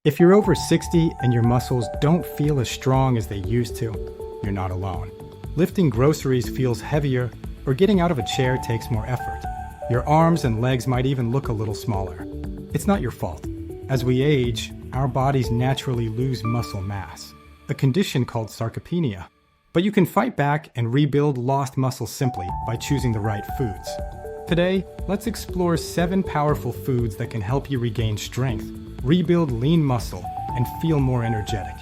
If you're over 60 and your muscles don't feel as strong as they used to, you're not alone. Lifting groceries feels heavier, or getting out of a chair takes more effort. Your arms and legs might even look a little smaller. It's not your fault. As we age, our bodies naturally lose muscle mass, a condition called sarcopenia. But you can fight back and rebuild lost muscle simply by choosing the right foods. Today, let's explore 7 powerful foods that can help you regain strength, rebuild lean muscle, and feel more energetic.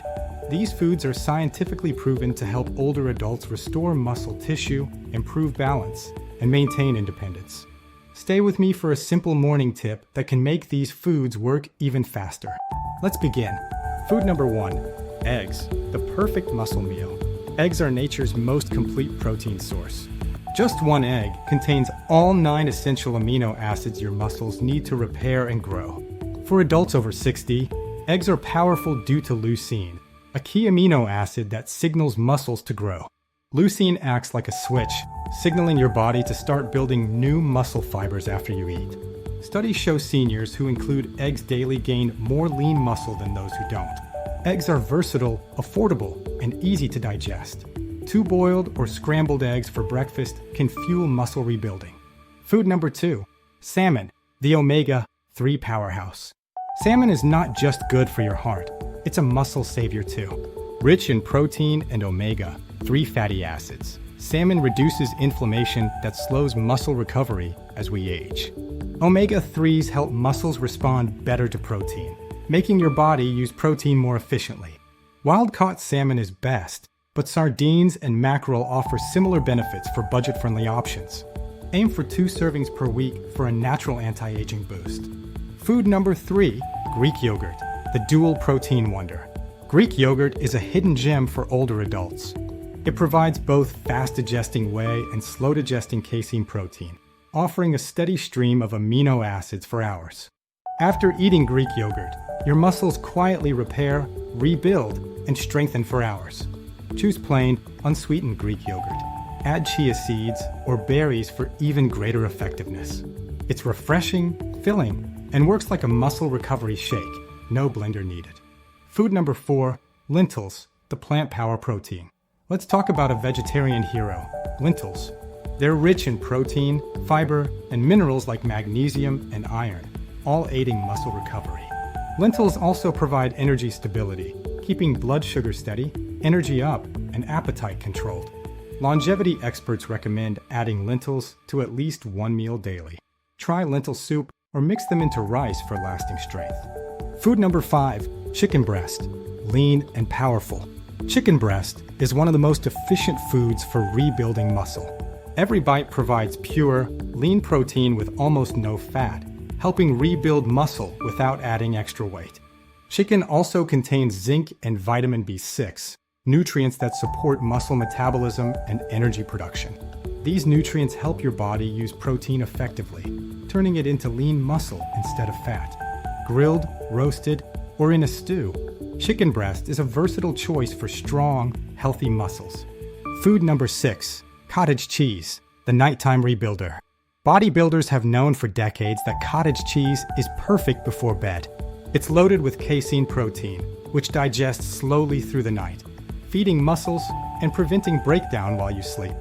These foods are scientifically proven to help older adults restore muscle tissue, improve balance, and maintain independence. Stay with me for a simple morning tip that can make these foods work even faster. Let's begin. Food number 1, eggs, the perfect muscle meal. Eggs are nature's most complete protein source. Just one egg contains all 9 essential amino acids your muscles need to repair and grow. For adults over 60, eggs are powerful due to leucine, a key amino acid that signals muscles to grow. Leucine acts like a switch, signaling your body to start building new muscle fibers after you eat. Studies show seniors who include eggs daily gain more lean muscle than those who don't. Eggs are versatile, affordable, and easy to digest. 2 boiled or scrambled eggs for breakfast can fuel muscle rebuilding. Food number 2, salmon, the omega-3 powerhouse. Salmon is not just good for your heart, it's a muscle savior too. Rich in protein and omega-3 fatty acids, salmon reduces inflammation that slows muscle recovery as we age. Omega-3s help muscles respond better to protein, making your body use protein more efficiently. Wild-caught salmon is best, but sardines and mackerel offer similar benefits for budget-friendly options. Aim for 2 servings per week for a natural anti-aging boost. Food number 3, Greek yogurt, the dual protein wonder. Greek yogurt is a hidden gem for older adults. It provides both fast-digesting whey and slow-digesting casein protein, offering a steady stream of amino acids for hours. After eating Greek yogurt, your muscles quietly repair, rebuild, and strengthen for hours. Choose plain, unsweetened Greek yogurt. Add chia seeds or berries for even greater effectiveness. It's refreshing, filling, and works like a muscle recovery shake. No blender needed. Food number 4, lentils, the plant power protein. Let's talk about a vegetarian hero, lentils. They're rich in protein, fiber, and minerals like magnesium and iron, all aiding muscle recovery. Lentils also provide energy stability, keeping blood sugar steady, energy up, and appetite controlled. Longevity experts recommend adding lentils to at least 1 meal daily. Try lentil soup or mix them into rice for lasting strength. Food number 5, chicken breast, lean and powerful. Chicken breast is one of the most efficient foods for rebuilding muscle. Every bite provides pure, lean protein with almost no fat, helping rebuild muscle without adding extra weight. Chicken also contains zinc and vitamin B6, nutrients that support muscle metabolism and energy production. These nutrients help your body use protein effectively, turning it into lean muscle instead of fat. Grilled, roasted, or in a stew, chicken breast is a versatile choice for strong, healthy muscles. Food number 6, cottage cheese, the nighttime rebuilder. Bodybuilders have known for decades that cottage cheese is perfect before bed. It's loaded with casein protein, which digests slowly through the night, feeding muscles and preventing breakdown while you sleep.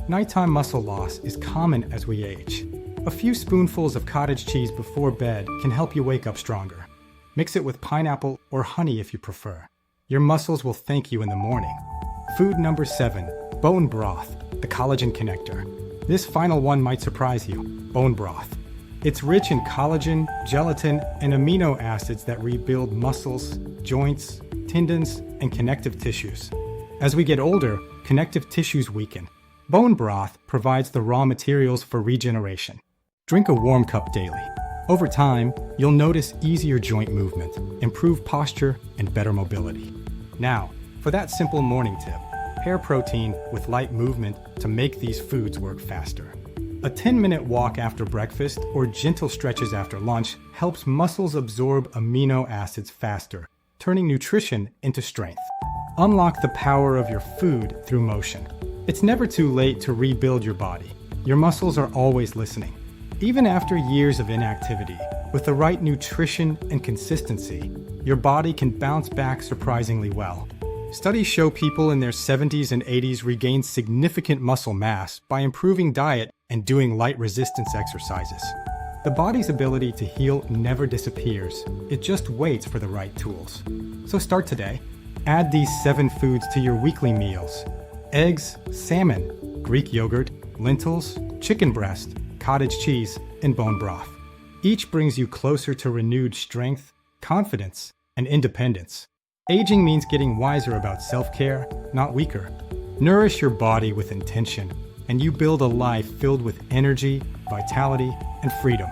Nighttime muscle loss is common as we age. A few spoonfuls of cottage cheese before bed can help you wake up stronger. Mix it with pineapple or honey if you prefer. Your muscles will thank you in the morning. Food number 7, bone broth, the collagen connector. This final one might surprise you, bone broth. It's rich in collagen, gelatin, and amino acids that rebuild muscles, joints, tendons, and connective tissues. As we get older, connective tissues weaken. Bone broth provides the raw materials for regeneration. Drink a warm cup daily. Over time, you'll notice easier joint movement, improved posture, and better mobility. Now, for that simple morning tip, pair protein with light movement to make these foods work faster. A 10-minute walk after breakfast or gentle stretches after lunch helps muscles absorb amino acids faster, turning nutrition into strength. Unlock the power of your food through motion. It's never too late to rebuild your body. Your muscles are always listening. Even after years of inactivity, with the right nutrition and consistency, your body can bounce back surprisingly well. Studies show people in their 70s and 80s regain significant muscle mass by improving diet and doing light resistance exercises. The body's ability to heal never disappears, it just waits for the right tools. So start today. Add these 7 foods to your weekly meals: eggs, salmon, Greek yogurt, lentils, chicken breast, cottage cheese, and bone broth. Each brings you closer to renewed strength, confidence, and independence. Aging means getting wiser about self-care, not weaker. Nourish your body with intention, and you build a life filled with energy, vitality, and freedom.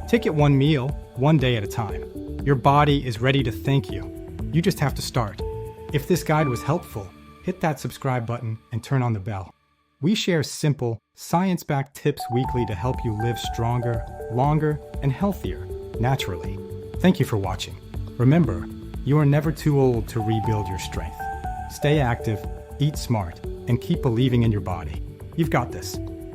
Take it one meal, one day at a time. Your body is ready to thank you. You just have to start. If this guide was helpful, hit that subscribe button and turn on the bell. We share simple, science-backed tips weekly to help you live stronger, longer, and healthier, naturally. Thank you for watching. Remember, you are never too old to rebuild your strength. Stay active, eat smart, and keep believing in your body. You've got this.